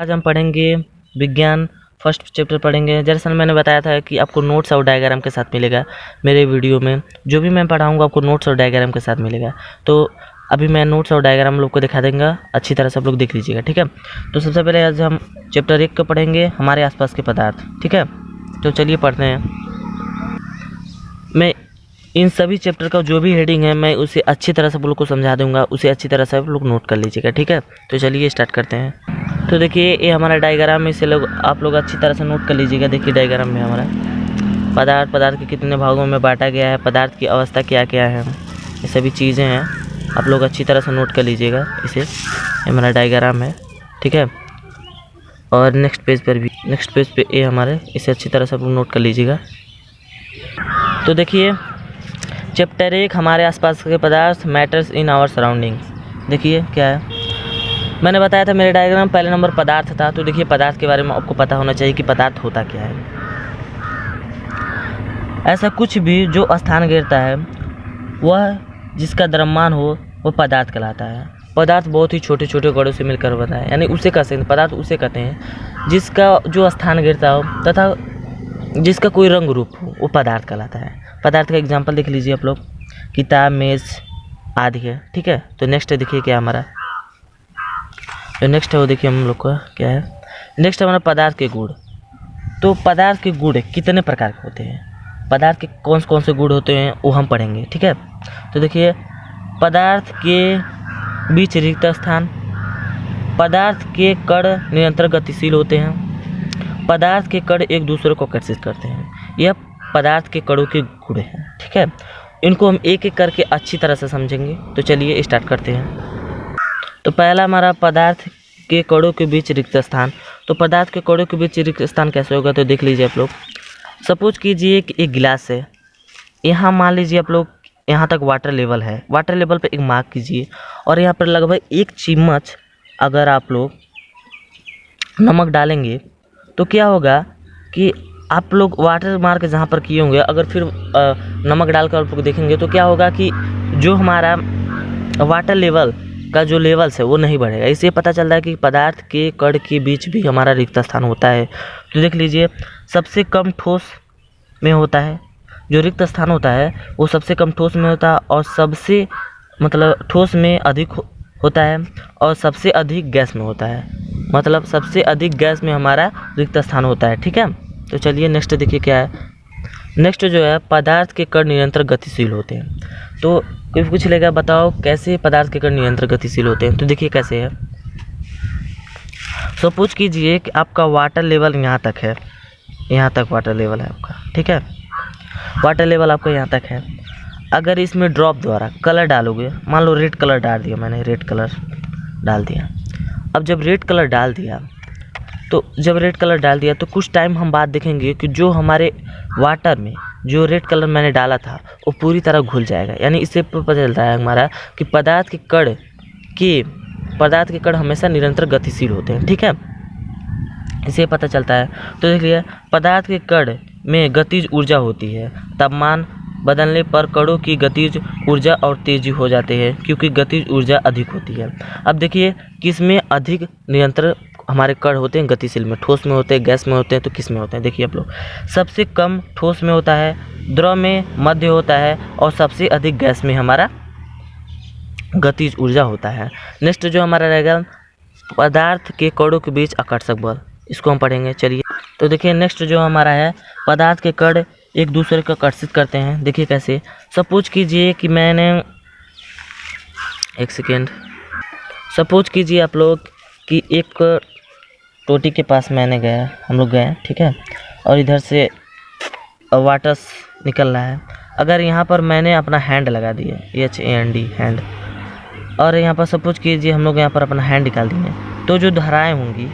आज हम पढ़ेंगे विज्ञान फर्स्ट चैप्टर पढ़ेंगे। दरअसल मैंने बताया था कि आपको नोट्स और डायग्राम के साथ मिलेगा। मेरे वीडियो में जो भी मैं पढ़ाऊँगा आपको नोट्स और डायग्राम के साथ मिलेगा। तो अभी मैं नोट्स और डायग्राम लोग को दिखा देंगे, अच्छी तरह से आप लोग देख लीजिएगा, ठीक है। तो सबसे पहले आज हम चैप्टर 1 का पढ़ेंगे, हमारे आसपास के पदार्थ, ठीक है। तो चलिए पढ़ते हैं। मैं इन सभी चैप्टर का जो भी हेडिंग है मैं उसे अच्छी तरह से आप लोग को समझा दूंगा, उसे अच्छी तरह से आप लोग नोट कर लीजिएगा, ठीक है। तो चलिए स्टार्ट करते हैं। तो देखिए ये हमारा डायग्राम में इसे आप लोग अच्छी तरह से नोट कर लीजिएगा। देखिए डायग्राम में हमारा पदार्थ के कितने भागों में बांटा गया है, पदार्थ की अवस्था क्या क्या है, ये सभी चीज़ें हैं, आप लोग अच्छी तरह से नोट कर लीजिएगा इसे। ये हमारा डायग्राम है, ठीक है। और नेक्स्ट पेज पे ये हमारे, इसे अच्छी तरह से आप लोग नोट कर लीजिएगा। तो देखिए चैप्टर 1 हमारे आसपास के पदार्थ, मैटर्स इन आवर सराउंडिंग। देखिए क्या है, मैंने बताया था मेरे डायग्राम पहले नंबर पदार्थ था। तो देखिए पदार्थ के बारे में आपको पता होना चाहिए कि पदार्थ होता क्या है। ऐसा कुछ भी जो स्थान घेरता है वह जिसका द्रव्यमान हो वह पदार्थ कहलाता है। पदार्थ बहुत ही छोटे छोटे कणों से मिलकर बना है, यानी उसे कहते हैं पदार्थ, उसे कहते हैं जिसका जो स्थान घेरता हो तथा जिसका कोई रंग रूप हो वो पदार्थ कहलाता है। पदार्थ का एग्जांपल देख लीजिए आप लोग, किताब, मेज आदि है, ठीक है। तो नेक्स्ट देखिए क्या हमारा, जो नेक्स्ट है वो देखिए हम लोग का क्या है। नेक्स्ट हमारा पदार्थ के गुण। तो पदार्थ के गुण कितने प्रकार के होते हैं, पदार्थ के कौन से गुण होते हैं वो हम पढ़ेंगे, ठीक है। तो देखिए पदार्थ के बीच रिक्त स्थान, पदार्थ के कण निरंतर गतिशील होते हैं, पदार्थ के कण एक दूसरे को आकर्षित करते हैं। यह पदार्थ के कणों के गुण हैं, ठीक है। इनको हम एक एक करके अच्छी तरह से समझेंगे। तो चलिए स्टार्ट करते हैं। तो पहला हमारा पदार्थ के कणों के बीच रिक्त स्थान। तो पदार्थ के कणों के बीच रिक्त स्थान कैसे होगा, तो देख लीजिए आप लोग। सपोज कीजिए कि एक गिलास है, यहाँ मान लीजिए आप लोग यहाँ तक वाटर लेवल है, वाटर लेवल पे एक मार्क कीजिए और यहाँ पर लगभग 1 चम्मच अगर आप लोग नमक डालेंगे तो क्या होगा कि आप लोग वाटर मार्क जहाँ पर किए होंगे अगर फिर नमक डालकर आप लोग देखेंगे तो क्या होगा कि जो हमारा वाटर लेवल का जो लेवल्स है वो नहीं बढ़ेगा। इससे पता चल रहा है कि पदार्थ के कण के बीच भी हमारा रिक्त स्थान होता है। तो देख लीजिए सबसे कम ठोस में होता है, जो रिक्त स्थान होता है वो सबसे कम ठोस में होता है और सबसे मतलब ठोस में अधिक होता है और सबसे अधिक गैस में होता है, मतलब सबसे अधिक गैस में हमारा रिक्त स्थान होता है, ठीक है। तो चलिए नेक्स्ट देखिए क्या है। नेक्स्ट जो है पदार्थ के कण निरंतर गतिशील होते हैं। तो कोई पूछ लेगा बताओ कैसे पदार्थ के कण निरंतर गतिशील होते हैं, तो देखिए कैसे है। सपोज कीजिए कि आपका वाटर लेवल यहाँ तक है, यहाँ तक वाटर लेवल है आपका, ठीक है। वाटर लेवल आपका यहाँ तक है। अगर इसमें ड्रॉप द्वारा कलर डालोगे, मान लो रेड कलर डाल दिया मैंने, रेड कलर डाल दिया। अब जब रेड कलर डाल दिया तो कुछ टाइम हम बाद देखेंगे कि जो हमारे वाटर में जो रेड कलर मैंने डाला था वो पूरी तरह घुल जाएगा। यानी इससे पता चलता है हमारा कि पदार्थ के कण हमेशा निरंतर गतिशील होते हैं, ठीक है। इससे पता चलता है। तो देखिए पदार्थ के कण में गतिज ऊर्जा होती है, तापमान बदलने पर कणों की गतिज ऊर्जा और तेजी हो जाती है क्योंकि गतिज ऊर्जा अधिक होती है। अब देखिए किस में अधिक निरंतर हमारे कण होते हैं, गतिशील में, ठोस में होते हैं, गैस में होते हैं, तो किस में होते हैं देखिए आप लोग। सबसे कम ठोस में होता है, द्रव में मध्य होता है और सबसे अधिक गैस में हमारा गतिज ऊर्जा होता है। नेक्स्ट जो हमारा रहेगा पदार्थ के कणों के बीच आकर्षक बल, इसको हम पढ़ेंगे। चलिए तो देखिए नेक्स्ट जो हमारा है पदार्थ के कण एक दूसरे को आकर्षित करते हैं। देखिए कैसे। सपोज कीजिए कि मैंने सपोज कीजिए आप लोग कि एक टोटी के पास हम लोग गए, ठीक है, और इधर से वाटर निकल रहा है। अगर यहाँ पर मैंने अपना हैंड लगा दिया, HAND हैंड, और यहाँ पर सपोज कीजिए हम लोग यहाँ पर अपना हैंड निकाल दिए, तो जो धाराएं होंगी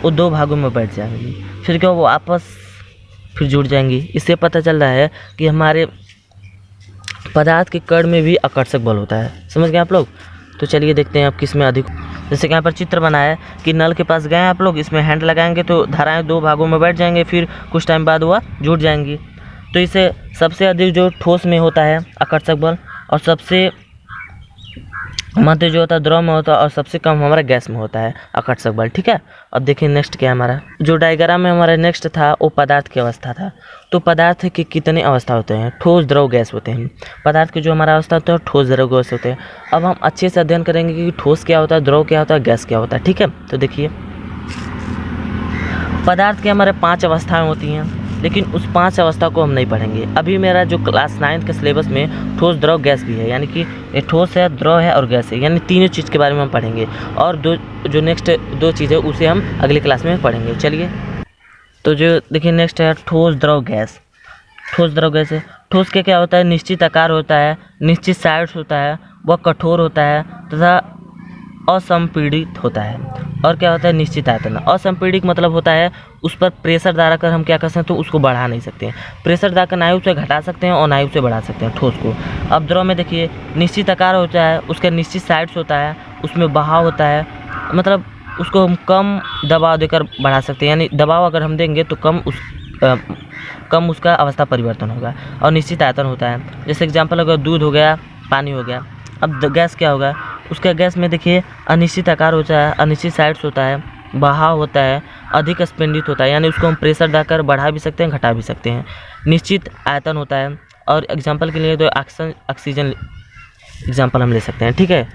वो 2 भागों में बैठ जाएंगी, फिर क्या वो आपस फिर जुड़ जाएंगी। इससे पता चल रहा है कि हमारे पदार्थ के कण में भी आकर्षक बल होता है। समझ गए आप लोग। तो चलिए देखते हैं आप किस में अधिक। जैसे कि यहाँ पर चित्र बनाया है कि नल के पास गए आप लोग, इसमें हैंड लगाएंगे तो धाराएं 2 भागों में बैठ जाएंगे, फिर कुछ टाइम बाद वह जुड़ जाएंगी। तो इसे सबसे अधिक जो ठोस में होता है आकर्षक बल और सबसे मध्य जो होता है द्रव में होता है और सबसे कम हमारा गैस में होता है आकर्षक बल। ठीक है, अब देखिए नेक्स्ट क्या है हमारा जो डायग्राम में हमारा नेक्स्ट था वो पदार्थ की अवस्था था। तो पदार्थ के कितने अवस्था होते हैं? ठोस द्रव गैस होते हैं। पदार्थ की जो हमारा अवस्था होता है ठोस द्रव गैस होते हैं। अब हम अच्छे से अध्ययन करेंगे कि ठोस क्या होता है, द्रव क्या होता है, गैस क्या होता है। ठीक है, तो देखिए पदार्थ के हमारे 5 अवस्थाएं होती हैं, लेकिन उस 5 अवस्था को हम नहीं पढ़ेंगे। अभी मेरा जो क्लास 9 के सिलेबस में ठोस द्रव गैस भी है, यानी कि ये ठोस है, द्रव है और गैस है, यानी तीनों चीज़ के बारे में हम पढ़ेंगे। और जो नेक्स्ट 2 चीज़ है उसे हम अगली क्लास में पढ़ेंगे। चलिए, तो जो देखिए नेक्स्ट है ठोस द्रव गैस। ठोस द्रव गैस है। ठोस के क्या होता है? निश्चित आकार होता है, निश्चित साइज होता है, वह कठोर होता है तथा असंपीड़ित होता है। और क्या होता है? निश्चित आयतन। असंपीड़ित मतलब होता है उस पर प्रेशर डालकर हम क्या कर सकते हैं, तो उसको बढ़ा नहीं सकते हैं। प्रेशर डालकर ना ही उसे घटा सकते हैं और ना ही उसे बढ़ा सकते हैं ठोस को। अब द्रव में देखिए निश्चित आकार होता है, उसका निश्चित साइड्स होता है, उसमें बहाव होता है, मतलब उसको हम कम दबाव देकर बढ़ा सकते हैं, यानी दबाव अगर हम देंगे तो कम उसका अवस्था परिवर्तन होगा। और निश्चित आयतन होता है, जैसे एग्जाम्पल अगर दूध हो गया, पानी हो गया। अब गैस क्या होगा? उसका गैस में देखिए अनिश्चित आकार होता है, अनिश्चित साइड्स होता है, बहाव होता है, अधिक स्पेंडित होता है, यानी उसको हम प्रेशर डालकर बढ़ा भी सकते हैं, घटा भी सकते हैं। निश्चित आयतन होता है। और एग्जाम्पल के लिए तो ऑक्सीजन एग्जाम्पल हम ले सकते हैं। ठीक है,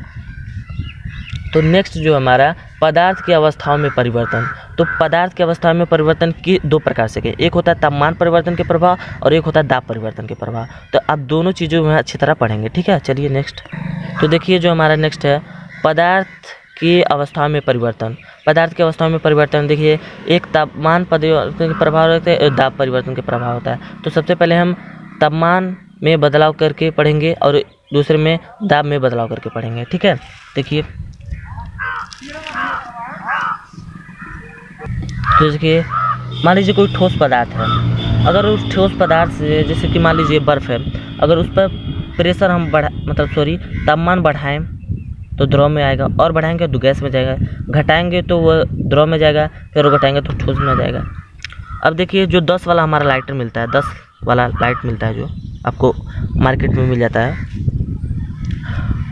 तो नेक्स्ट जो हमारा पदार्थ की अवस्थाओं में परिवर्तन। तो पदार्थ की अवस्थाओं में परिवर्तन की 2 प्रकार से के, एक होता है तापमान परिवर्तन के प्रभाव और एक होता है दाब परिवर्तन के प्रभाव। तो आप दोनों चीज़ों में अच्छी तरह पढ़ेंगे। ठीक है, चलिए नेक्स्ट। तो देखिए जो हमारा नेक्स्ट है पदार्थ की अवस्थाओं में परिवर्तन। पदार्थ की अवस्थाओं में परिवर्तन देखिए, एक तापमान परिवर्तन के प्रभाव रहते हैं, एक दाब परिवर्तन के प्रभाव होता है। तो सबसे पहले हम तापमान में बदलाव करके पढ़ेंगे और दूसरे में दाब में बदलाव करके पढ़ेंगे। ठीक है, देखिए तो देखिए मान लीजिए कोई ठोस पदार्थ है, अगर उस ठोस पदार्थ से, जैसे कि मान लीजिए बर्फ़ है, अगर उस पर प्रेशर हम तापमान बढ़ाएं तो द्रव में आएगा, और बढ़ाएंगे तो गैस में जाएगा, घटाएंगे तो वह द्रव में जाएगा, फिर वो घटाएंगे तो ठोस में जाएगा। अब देखिए जो 10 वाला हमारा लाइटर मिलता है, 10 वाला लाइट मिलता है जो आपको मार्केट में मिल जाता है,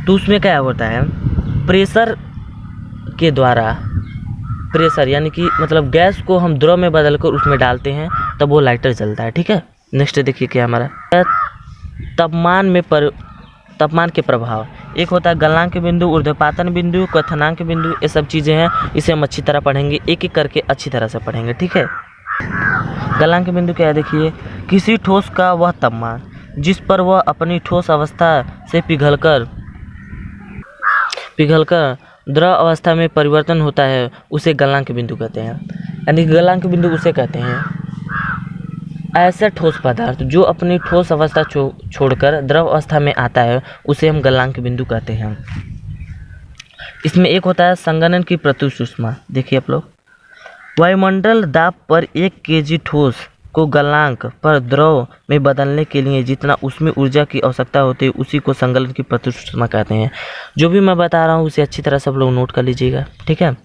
तो उसमें क्या होता है? प्रेशर के द्वारा, प्रेशर यानी कि मतलब गैस को हम द्रव में बदलकर उसमें डालते हैं, तब वो लाइटर जलता है। ठीक है, नेक्स्ट देखिए क्या हमारा तापमान के प्रभाव। एक होता है गलनांक बिंदु, ऊर्ध्वपातन बिंदु, क्वथनांक बिंदु, ये सब चीज़ें हैं, इसे हम अच्छी तरह पढ़ेंगे, एक एक करके अच्छी तरह से पढ़ेंगे। ठीक है, गलनांक बिंदु क्या है? देखिए किसी ठोस का वह तापमान जिस पर वह अपनी ठोस अवस्था से पिघलकर द्रव अवस्था में परिवर्तन होता है, उसे गलनांक बिंदु कहते हैं। यानी गलनांक बिंदु उसे कहते हैं ऐसा ठोस पदार्थ जो अपनी ठोस अवस्था छोड़कर द्रव अवस्था में आता है, उसे हम गलनांक बिंदु कहते हैं। इसमें एक होता है संघनन की प्रत्युष्ट ऊष्मा। देखिए आप लोग, वायुमंडल दाब पर 1 kg ठोस को गलनांक पर द्रव में बदलने के लिए जितना उसमें ऊर्जा की आवश्यकता होती है, उसी को संघनन की प्रत्युष्ट ऊष्मा कहते हैं। जो भी मैं बता रहा हूँ उसे अच्छी तरह सब लोग नोट कर लीजिएगा। ठीक है,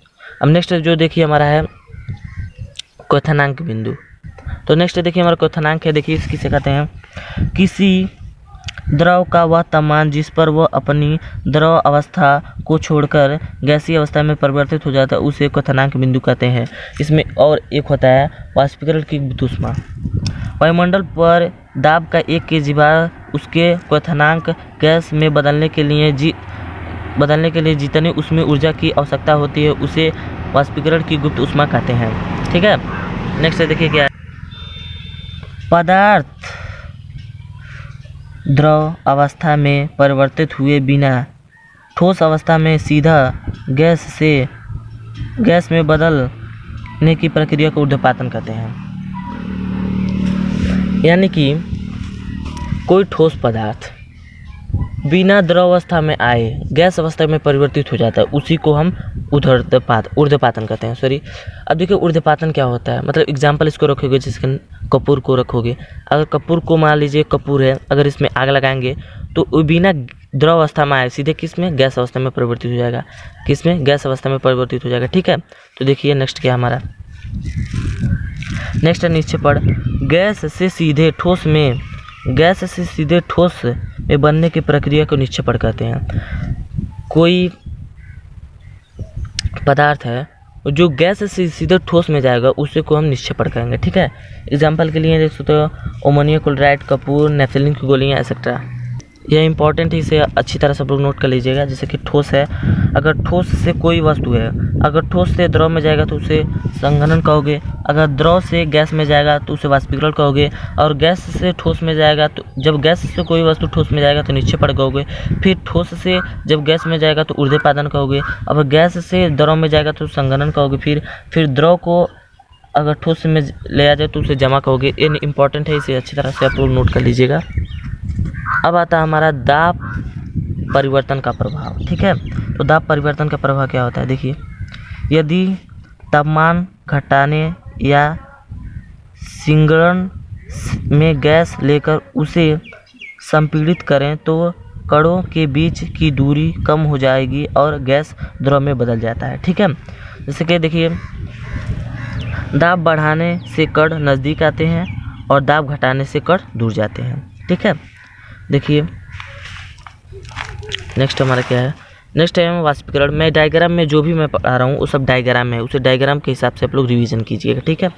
अब नेक्स्ट जो देखिए हमारा है क्वथनांक बिंदु। तो नेक्स्ट देखिए हमारा क्वथनांक है, देखिए किसे कहते हैं? किसी द्रव का वह तापमान जिस पर वह अपनी द्रव अवस्था को छोड़कर गैसीय अवस्था में परिवर्तित हो जाता है, उसे क्वथनांक बिंदु कहते हैं। इसमें और एक होता है वाष्पीकरण की ऊष्मा। वायुमंडल पर दाब का 1 kg बार उसके क्वथनांक गैस में बदलने के लिए जितनी उसमें ऊर्जा की आवश्यकता होती है, उसे वाष्पीकरण की गुप्त ऊष्मा कहते हैं। ठीक है, नेक्स्ट देखिए क्या है? पदार्थ द्रव अवस्था में परिवर्तित हुए बिना ठोस अवस्था में सीधा गैस में बदलने की प्रक्रिया को ऊर्ध्वपातन कहते हैं। यानी कि कोई ठोस पदार्थ बिना द्रव अवस्था में आए गैस अवस्था में परिवर्तित हो जाता है, उसी को हम ऊर्ध्वपातन कहते हैं। अब देखिए ऊर्ध्वपातन क्या होता है, मतलब एग्जाम्पल इसको रखोगे, जिसके कपूर को रखोगे, अगर कपूर को मान लीजिए कपूर है, अगर इसमें आग लगाएंगे तो वो बिना द्रव अवस्था में आए सीधे किस में? गैस अवस्था में परिवर्तित हो जाएगा। किस में? गैस अवस्था में परिवर्तित हो जाएगा। ठीक है, तो देखिए नेक्स्ट क्या हमारा? नेक्स्ट है नीचे पर गैस से सीधे ठोस में बनने की प्रक्रिया को निक्षेपण कहते हैं। कोई पदार्थ है जो गैस से सीधे ठोस में जाएगा उसे को हम निक्षेपण कहेंगे। ठीक है, एग्जाम्पल के लिए देख सकते हो अमोनिया क्लोराइड, कपूर, नेफ्थलीन की गोलियाँ एक्सेट्रा। यह इंपॉर्टेंट है, इसे अच्छी तरह सब लोग नोट कर लीजिएगा। जैसे कि ठोस है, अगर ठोस से कोई वस्तु है, अगर ठोस से द्रव में जाएगा तो उसे संघनन कहोगे, अगर द्रव से गैस में जाएगा तो उसे वाष्पीकरण कहोगे, और गैस से ठोस में जाएगा तो जब गैस से कोई वस्तु ठोस में जाएगा तो निक्षेपण कहोगे, फिर ठोस से जब गैस में जाएगा तो ऊर्ध्वपातन कहोगे, अब गैस से द्रव में जाएगा तो संघनन कहोगे, फिर द्रव को अगर ठोस में ले आ जाए तो उसे जमा कहोगे। ये इंपॉर्टेंट है, इसे अच्छी तरह से आप लोग नोट कर लीजिएगा। अब आता है हमारा दाब परिवर्तन का प्रभाव। ठीक है, तो दाब परिवर्तन का प्रभाव क्या होता है, देखिए यदि तापमान घटाने या सिंगरण में गैस लेकर उसे संपीड़ित करें तो कणों के बीच की दूरी कम हो जाएगी और गैस द्रव में बदल जाता है। ठीक है, जैसे कि देखिए दाब बढ़ाने से कण नज़दीक आते हैं और दाब घटाने से कण दूर जाते हैं। ठीक है, देखिए नेक्स्ट हमारा क्या है, नेक्स्ट है वाष्पीकरण। मैं डायग्राम में जो भी मैं पढ़ा रहा हूँ वो सब डायग्राम में, उसे डायग्राम के हिसाब से आप लोग रिवीजन कीजिएगा। ठीक है,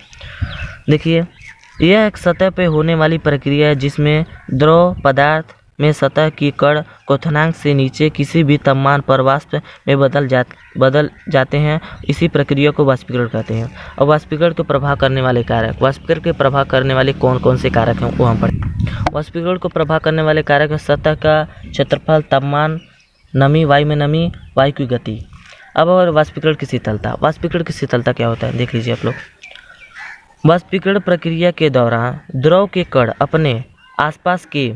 देखिए यह एक सतह पे होने वाली प्रक्रिया है जिसमें द्रव पदार्थ में सतह की कण क्वथनांक से नीचे किसी भी तापमान पर वाष्प में बदल जाते हैं। इसी प्रक्रिया को वाष्पीकरण कहते हैं। और वाष्पीकरण के प्रभाव करने वाले कारक, वाष्पीकरण के प्रभाव करने वाले कौन कौन से कारक हैं वो हम पढ़ें। वाष्पीकरण को प्रभाव करने वाले कारक है सतह का क्षेत्रफल, तापमान, नमी, वायु में नमी, वायु की गति। अब और वाष्पीकरण की शीतलता, वाष्पीकरण की शीतलता क्या होता है देख लीजिए आप लोग। वाष्पीकरण प्रक्रिया के दौरान द्रव के कण अपने आसपास के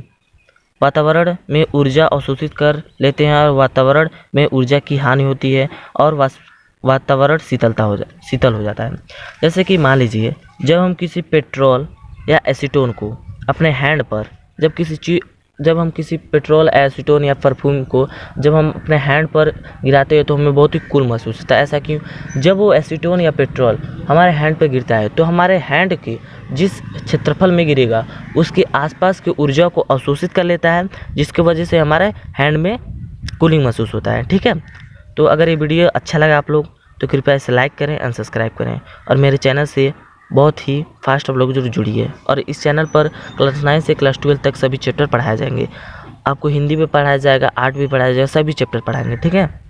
वातावरण में ऊर्जा अवशोषित कर लेते हैं और वातावरण में ऊर्जा की हानि होती है और वातावरण शीतल हो जाता है। जैसे कि मान लीजिए जब हम किसी पेट्रोल या एसीटोन को अपने हैंड पर जब हम किसी पेट्रोल, एसीटोन या परफ्यूम को जब हम अपने हैंड पर गिराते हैं तो हमें बहुत ही कूल महसूस होता है। ऐसा क्यों? जब वो एसीटोन या पेट्रोल हमारे हैंड पर गिरता है तो हमारे हैंड के जिस क्षेत्रफल में गिरेगा उसके आसपास की ऊर्जा को अवशोषित कर लेता है, जिसकी वजह से हमारे हैंड में कूलिंग महसूस होता है। ठीक है, तो अगर ये वीडियो अच्छा लगा आप लोग तो कृपया इसे लाइक करें एंड सब्सक्राइब करें और मेरे चैनल से बहुत ही फास्ट आप लोग जो जुड़िए। और इस चैनल पर क्लास 9 से क्लास 12 तक सभी चैप्टर पढ़ाए जाएंगे। आपको हिंदी भी पढ़ाया जाएगा, आर्ट भी पढ़ाया जाएगा, सभी चैप्टर पढ़ाएंगे। ठीक है।